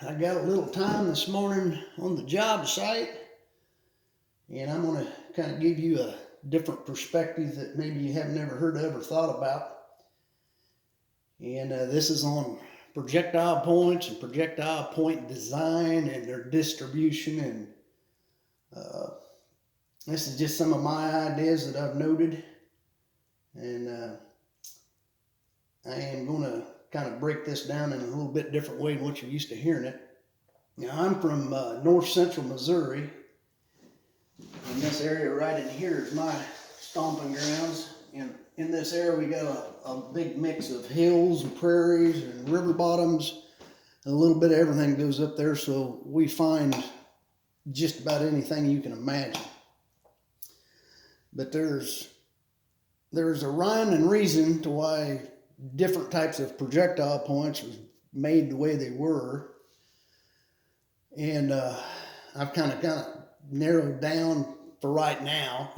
I got a little time this morning on the job site, and I'm going to kind of give you a different perspective that maybe you have never heard of or thought about. And this is on projectile points and projectile point design and their distribution. And this is just some of my ideas that I've noted. And I am going to kind of break this down in a little bit different way than what you're used to hearing it. Now, I'm from north central Missouri, and this area right in here is my stomping grounds. And in this area, we got a big mix of hills and prairies and river bottoms. A little bit of everything goes up there, so we find just about anything you can imagine. But there's a rhyme and reason to why different types of projectile points was made the way they were. And I've kind of narrowed down for right now,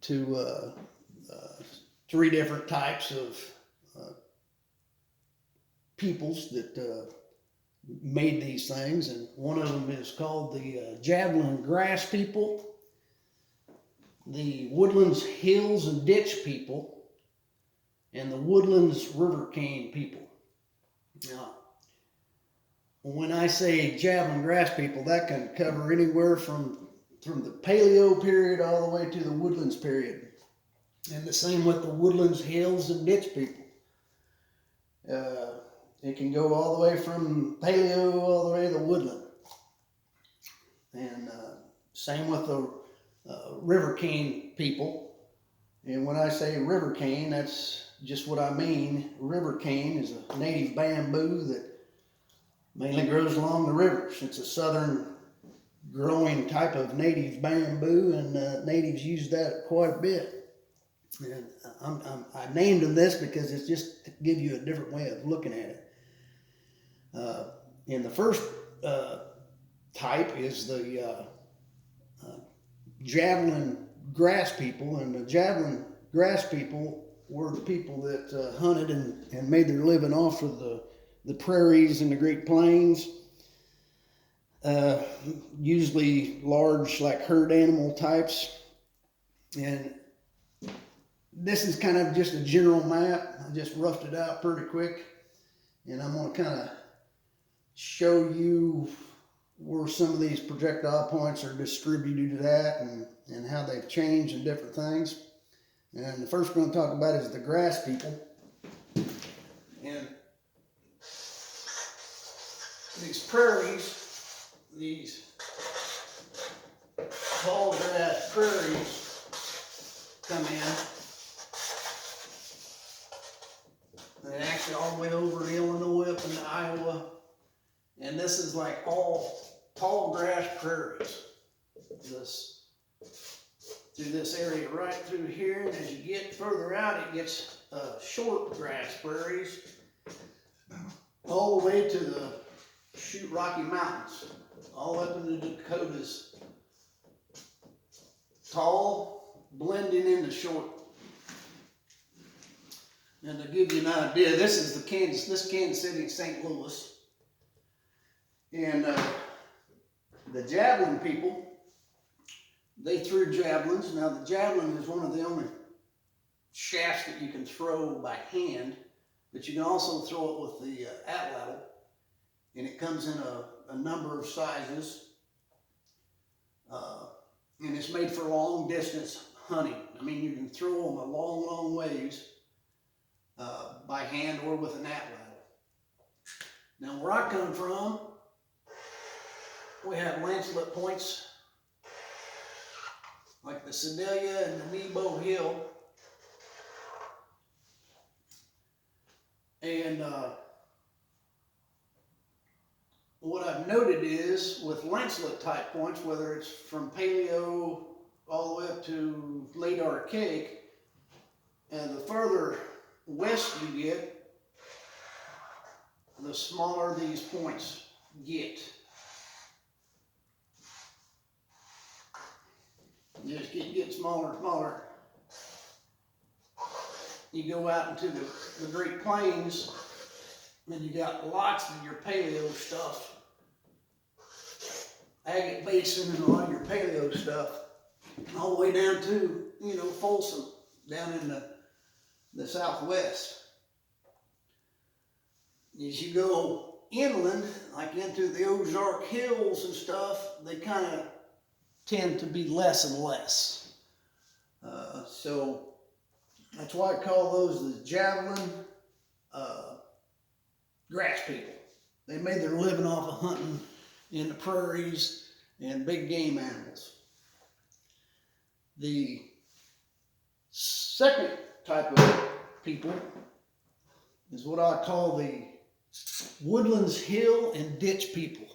to 3 different types of peoples that made these things. And one of them is called the Javelin grass people, the Woodlands hills and ditch people, and the Woodlands river cane people. Now, when I say Javelin grass people, that can cover anywhere from the Paleo period all the way to the Woodlands period. And the same with the Woodlands hills and ditch people. It can go all the way from Paleo all the way to the Woodland. And same with the river cane people. And when I say river cane, that's just what I mean. River cane is a native bamboo that mainly grows along the rivers. It's a southern growing type of native bamboo, and natives use that quite a bit. And I named them this because it's just to give you a different way of looking at it. And the first type is the Javelin grass people, and the Javelin grass people were the people that hunted and made their living off of the prairies and the Great Plains, usually large, like herd animal types. And this is kind of just a general map. I just roughed it out pretty quick, and I'm going to kind of show you where some of these projectile points are distributed at and how they've changed and different things. And the first we're going to talk about is the grass people. And these prairies, these tall grass prairies come in. And actually all the way over to Illinois, up into Iowa. And this is like all tall grass prairies. Through this area right through here. And as you get further out, it gets short grass prairies. All the way to the Rocky Mountains, all up in the Dakotas. Tall, blending into short. And to give you an idea, this is Kansas City and St. Louis. And the Javelin people, they threw javelins. Now the javelin is one of the only shafts that you can throw by hand, but you can also throw it with the atlatl. And it comes in a number of sizes. And it's made for long distance hunting. I mean, you can throw them a long, long ways by hand or with an atlatl. Now, where I come from, we have lancelet points like the Sedalia and the Nebo Hill. And what I've noted is with lancelet type points, whether it's from Paleo all the way up to late Archaic, and the further west you get, the smaller these points get. You just get smaller and smaller. You go out into the Great Plains, And you got lots of your paleo stuff, agate basin and a lot of your paleo stuff, all the way down to, you know, Folsom, down in the southwest. As you go inland, like into the Ozark Hills and stuff, they kind of tend to be less and less. So that's why I call those the Javelin grass people. They made their living off of hunting in the prairies and big game animals. The second type of people is what I call the Woodlands hill and ditch people.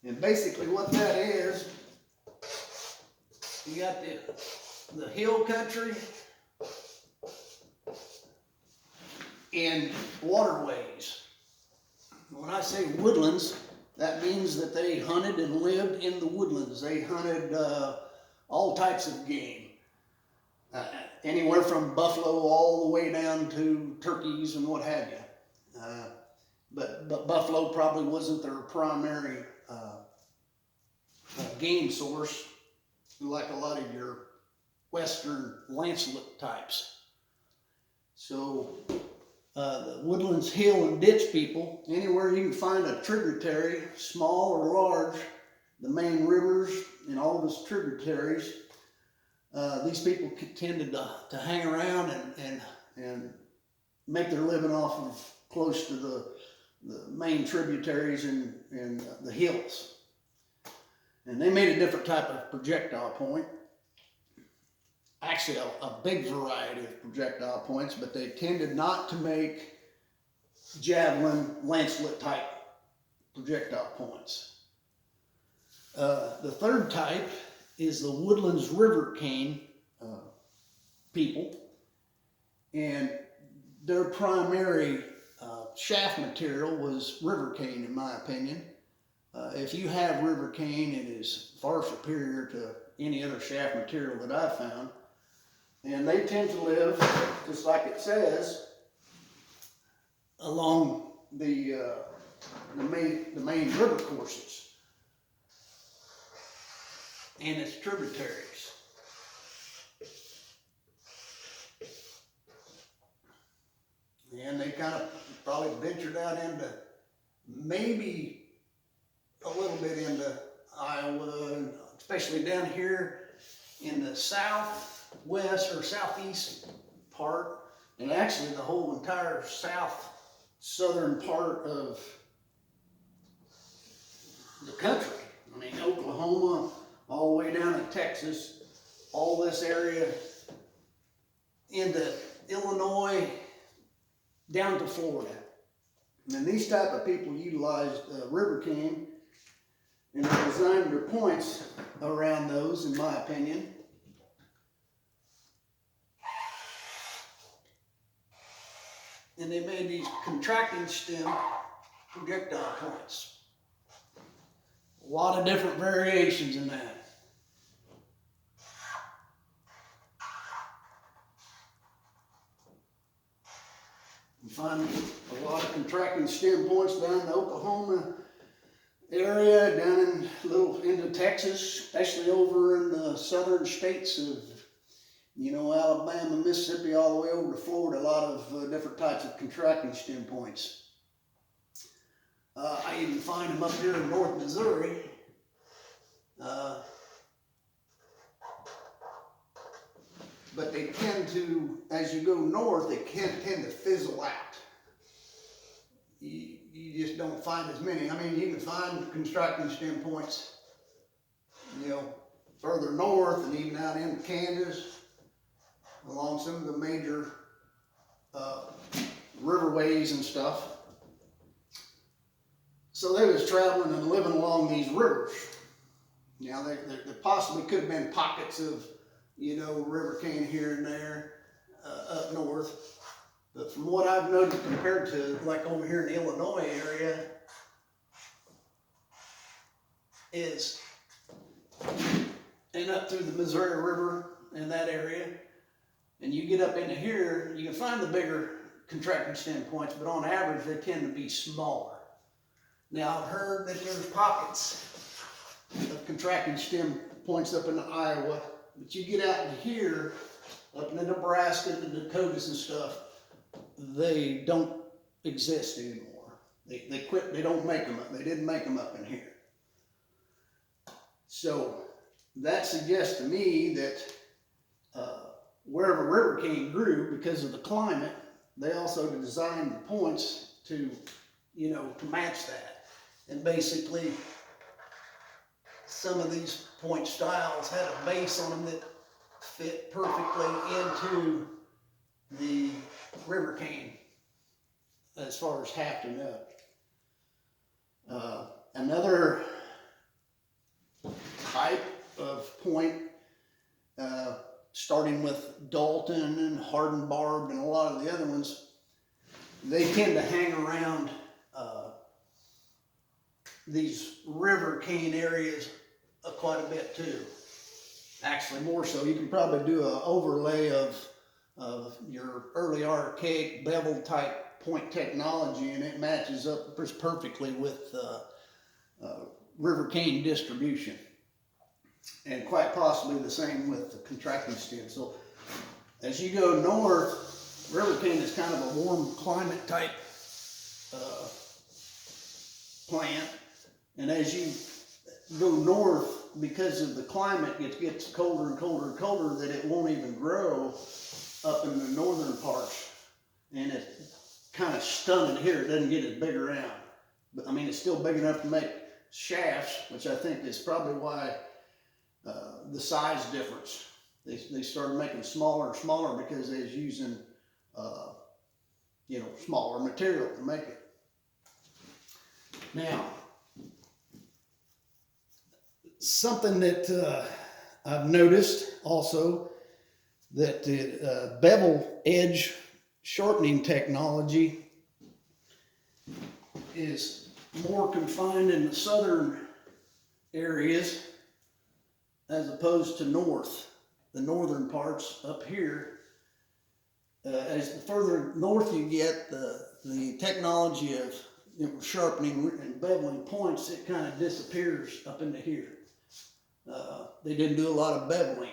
And basically what that is, you got the hill country and waterways. When I say woodlands, that means that they hunted and lived in the woodlands. They hunted all types of game, anywhere from buffalo all the way down to turkeys and what have you. But buffalo probably wasn't their primary game source, like a lot of your western lancelet types. So the woodlands hill and ditch people, anywhere you can find a tributary, small or large, the main rivers and all of its tributaries, these people tended to hang around and make their living off of close to the main tributaries and the hills. And they made a different type of projectile point. Actually, a big variety of projectile points, but they tended not to make javelin, lancelet type projectile points. The third type is the Woodlands river cane people, and their primary shaft material was river cane, in my opinion. If you have river cane, it is far superior to any other shaft material that I've found. And they tend to live, just like it says, along the main river courses and its tributaries. And they kind of probably ventured out into maybe a little bit into Iowa, especially down here in the southwest or southeast part, and actually the whole entire southern part of the country. I mean, Oklahoma, all the way down to Texas, all this area into Illinois, down to Florida. And these type of people utilized river cane, and they designed their points around those, in my opinion. And they made these contracting stem projectile points. A lot of different variations in that. You find a lot of contracting stem points down in the Oklahoma area, down into Texas, especially over in the southern states of, you know, Alabama, Mississippi, all the way over to Florida. A lot of different types of contracting stem points. I even find them up here in North Missouri. But they tend to, as you go north, they tend to fizzle out. You just don't find as many. I mean, you can find contracting stem points, you know, further north and even out into Kansas, along some of the major riverways and stuff. So they was traveling and living along these rivers. Now, there possibly could have been pockets of, you know, river cane here and there up north. But from what I've noticed compared to like over here in the Illinois area is, and up through the Missouri River in that area, and you get up into here, you can find the bigger contracting stem points, but on average they tend to be smaller. Now I've heard that there's pockets of contracting stem points up in Iowa, but you get out in here, up in Nebraska, the Dakotas and stuff, they don't exist anymore. They quit, they don't make them up. They didn't make them up in here. So that suggests to me that wherever river cane grew, because of the climate, they also designed the points to, you know, to match that. And basically, some of these point styles had a base on them that fit perfectly into the river cane as far as hafting up. Another type of point, starting with Dalton and hardened barb and a lot of the other ones, they tend to hang around these river cane areas quite a bit too. Actually, more so. You can probably do an overlay of your early archaic bevel type point technology, and it matches up perfectly with river cane distribution. And quite possibly the same with the contracting stem. So as you go north, river cane is kind of a warm climate type plant. And as you go north, because of the climate, it gets colder and colder and colder, that it won't even grow up in the northern parts. And it's kind of stunted here. It doesn't get as big around. But I mean, it's still big enough to make shafts, which I think is probably why the size difference. They started making smaller and smaller because they was using, you know, smaller material to make it. Now, something that I've noticed also, that the bevel edge shortening technology is more confined in the southern areas as opposed to the northern parts up here. As the further north you get, the technology of, you know, sharpening and beveling points, it kind of disappears up into here. They didn't do a lot of beveling.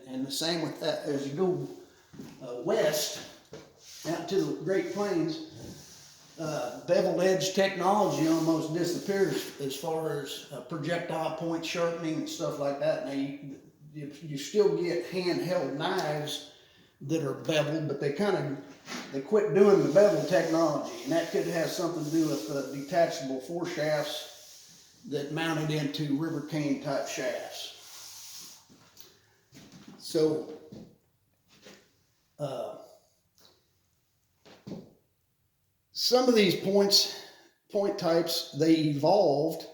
And the same with that, as you go west, out to the Great Plains, bevel edge technology almost disappears as far as projectile point sharpening and stuff like that. Now you still get handheld knives that are beveled, but they quit doing the bevel technology, and that could have something to do with detachable foreshafts that mounted into river cane type shafts. So some of these point types, they evolved,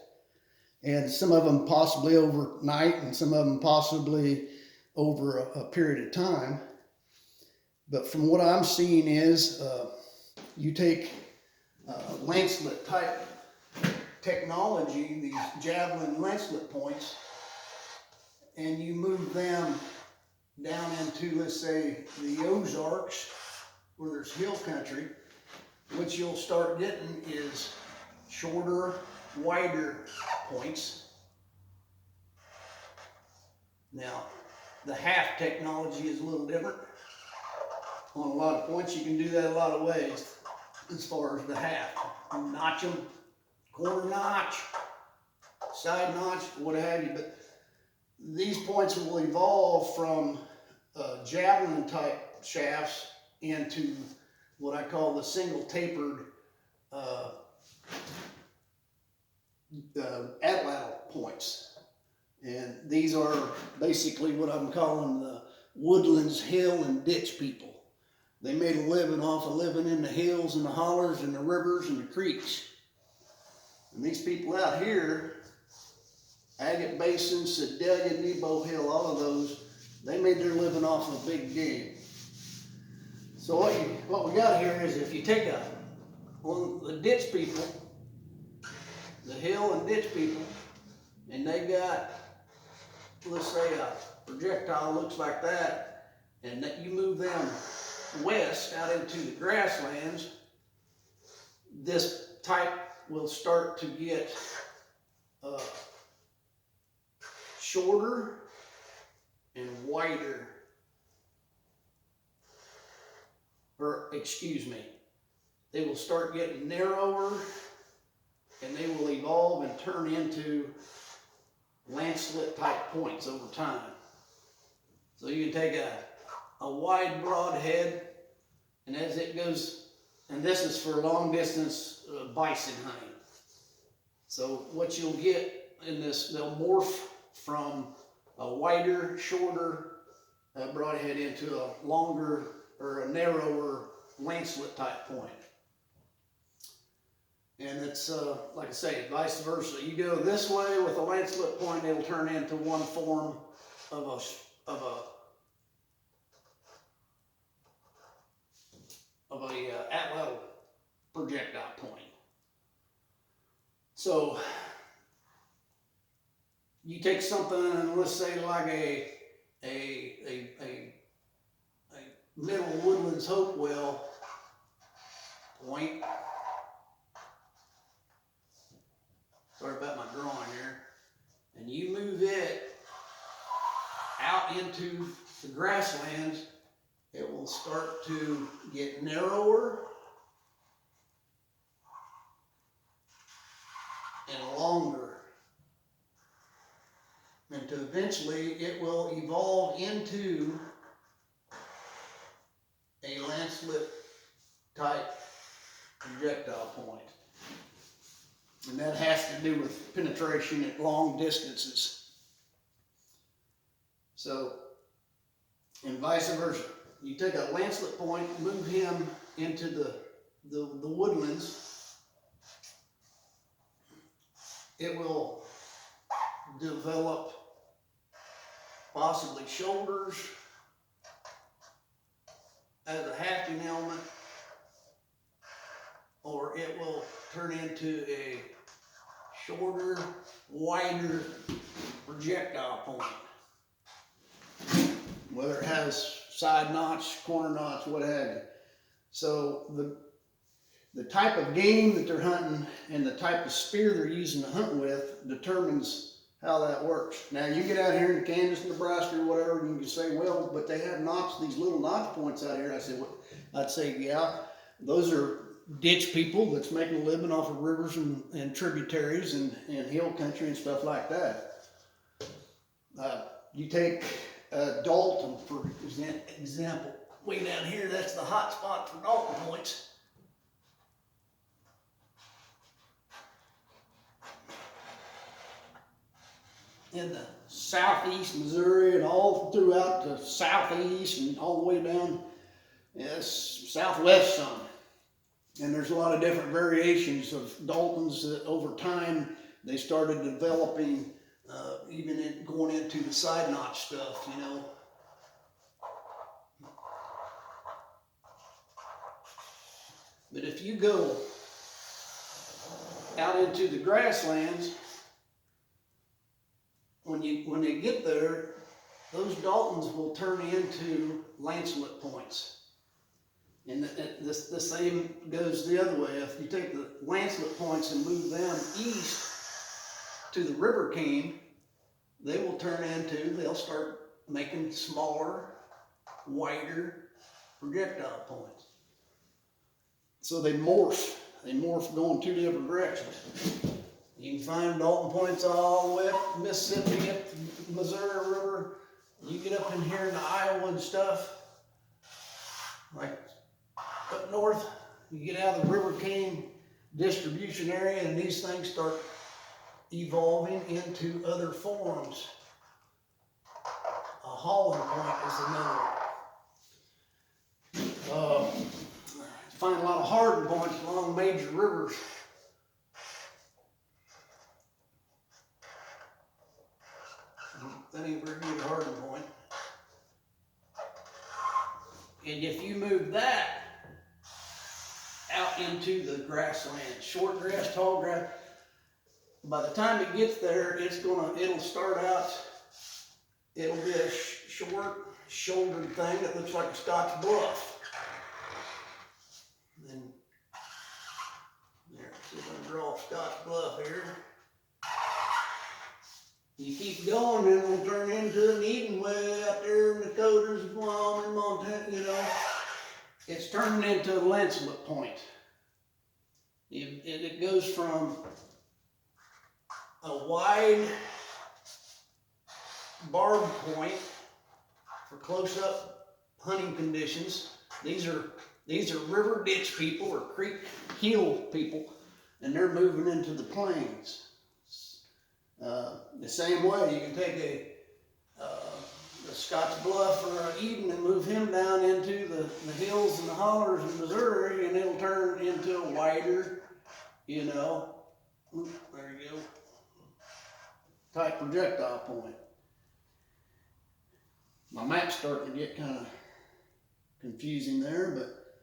and some of them possibly overnight and some of them possibly over a period of time. But from what I'm seeing is you take lancelet type technology, these Javelin lancelet points, and you move them down into, let's say, the Ozarks, where there's hill country. What you'll start getting is shorter, wider points. Now, the haft technology is a little different. On a lot of points, you can do that a lot of ways as far as the haft. You notch them, corner notch, side notch, what have you. But these points will evolve from Javelin type shafts into what I call the single tapered atlatl points. And these are basically what I'm calling the Woodlands hill and ditch people. They made a living off of living in the hills and the hollers and the rivers and the creeks. And these people out here, Agate Basin, Sedalia, Nebo Hill, all of those, they made their living off of big game. So what we got here is, if you take one of the ditch people, the hill and ditch people, and they got, let's say, a projectile looks like that, and that you move them west out into the grasslands, this type will start to get shorter and wider. Or, excuse me, they will start getting narrower and they will evolve and turn into lancelet type points over time. So you can take a wide, broad head, and as it goes, and this is for long distance bison hunting. So what you'll get in this, they'll morph from a wider, shorter broadhead into a longer or a narrower lancelet type point. And it's, like I say, vice versa. You go this way with a lancelet point, it'll turn into one form of a at-level projectile point. So you take something, and let's say like a middle Woodlands Hopewell point. Sorry about my drawing here. And you move it out into the grasslands, it will start to get narrower and longer. And to eventually it will evolve into a lancelet type projectile point. And that has to do with penetration at long distances. So, and vice versa. You take a lancelet point, move him into the woodlands, it will develop possibly shoulders as a hafting element, or it will turn into a shorter, wider projectile point. Whether it has side notch, corner notch, what have you. So the type of game that they're hunting and the type of spear they're using to hunt with determines how that works. Now you get out here in Kansas, Nebraska, or whatever, and you can say, well, but they have notch, these little notch points out here. I'd say, yeah, those are ditch people that's making a living off of rivers and tributaries and hill country and stuff like that. You take Dalton, for example, way down here, that's the hot spot for Dalton points. In the southeast Missouri and all throughout the southeast and all the way down southwest some. And there's a lot of different variations of Daltons that over time they started developing, even going into the side notch stuff, you know. But if you go out into the grasslands, when they get there, those Daltons will turn into lancelet points. And the same goes the other way. If you take the lancelet points and move them east to the river cane, they will they'll start making smaller, wider projectile points. So they morph going two different directions. You can find Dalton points all the way up Mississippi, up the Missouri River. You get up in here into Iowa and stuff, like up north, you get out of the river cane distribution area, and these things start evolving into other forms. A hauling point is another. Find a lot of hardened points along major rivers. That ain't very good hardened point. And if you move that out into the grassland, short grass, tall grass, by the time it gets there, it'll start out, it'll be a short shouldered thing that looks like a Scotch bluff. Scotch Bluff here. You keep going and it'll turn into an Eden way out there in the Dakotas, Wyoming, Montana, you know. It's turning into a lancelet point. It goes from a wide barbed point for close-up hunting conditions. These are river ditch people or creek hill people, and they're moving into the plains. The same way, you can take a Scotch Bluff or an Eden and move him down into the hills and the hollers in Missouri, and it'll turn into a wider, you know, there you go, type projectile point. My map's starting to get kind of confusing there, but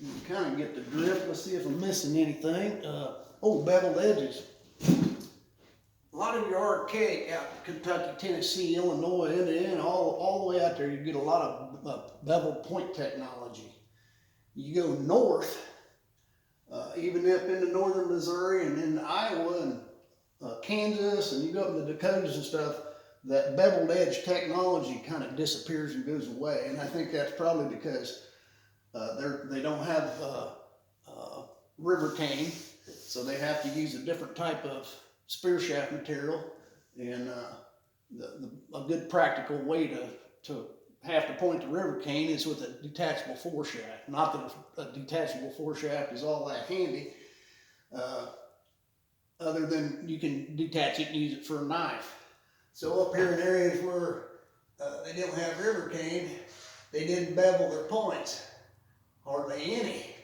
you can kind of get the drift. Let's see if I'm missing anything. Beveled edges. A lot of your archaic out in Kentucky, Tennessee, Illinois, Indiana, all the way out there, you get a lot of beveled point technology. You go north, even up into northern Missouri and in Iowa and Kansas, and you go up in the Dakotas and stuff, that beveled edge technology kind of disappears and goes away. And I think that's probably because they don't have river cane, so they have to use a different type of spear shaft material, and a good practical way to have to point the river cane is with a detachable foreshaft. Not that a detachable foreshaft is all that handy, other than you can detach it and use it for a knife. So up here in areas where they didn't have river cane, they didn't bevel their points, hardly any.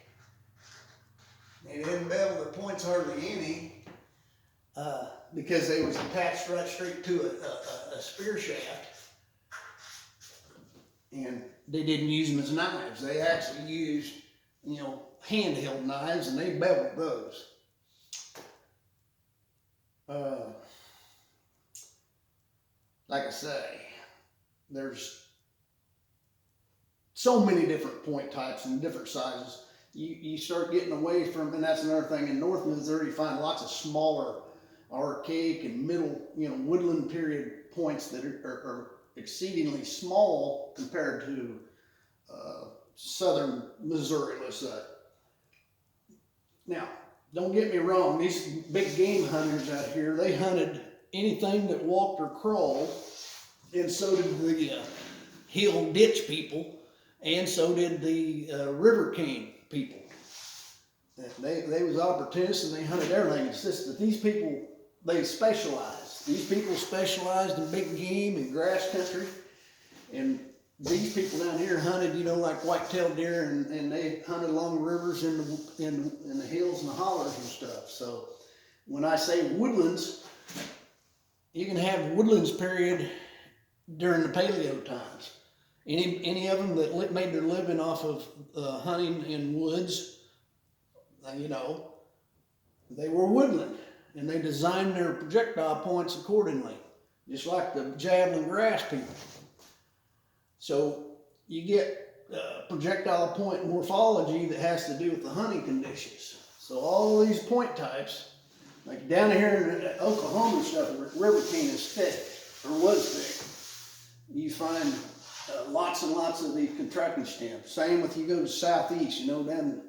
They didn't bevel their points hardly any, because they was attached right straight to a spear shaft, and they didn't use them as knives. They actually used, you know, handheld knives, and they beveled those. Like I say, there's so many different point types and different sizes. You start getting away from, and that's another thing, in North Missouri you find lots of smaller archaic and middle, you know, woodland period points that are exceedingly small compared to southern Missouri, let's say. Now, don't get me wrong, these big game hunters out here, they hunted anything that walked or crawled, and so did the hill ditch people, and so did the river cane people. They was opportunists and they hunted everything. It's just that these people, they specialized. These people specialized in big game and grass country, and these people down here hunted, you know, like white-tailed deer, and they hunted along the rivers in the hills and the hollers and stuff. So when I say woodlands, you can have woodlands period during the paleo times. Any of them that made their living off of hunting in woods, you know, they were woodland, and they designed their projectile points accordingly, just like the Javelin grass people. So you get projectile point morphology that has to do with the hunting conditions. So all of these point types, like down here in Oklahoma and stuff, where river cane is thick, or was thick, you find lots and lots of these contracting stems. Same with you go to southeast, you know, down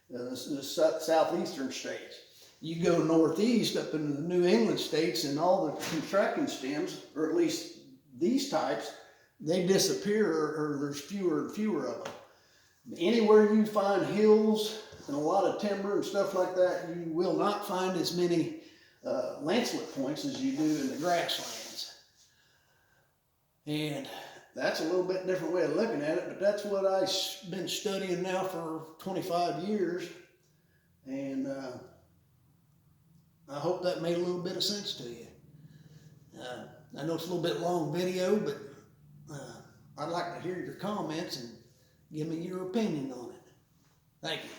the southeastern states. You go northeast up into the New England states, and all the contracting stems, or at least these types, they disappear, or there's fewer and fewer of them. Anywhere you find hills and a lot of timber and stuff like that, you will not find as many lancelet points as you do in the grasslands. And that's a little bit different way of looking at it, but that's what I've been studying now for 25 years. And I hope that made a little bit of sense to you. I know it's a little bit long video, but I'd like to hear your comments and give me your opinion on it. Thank you.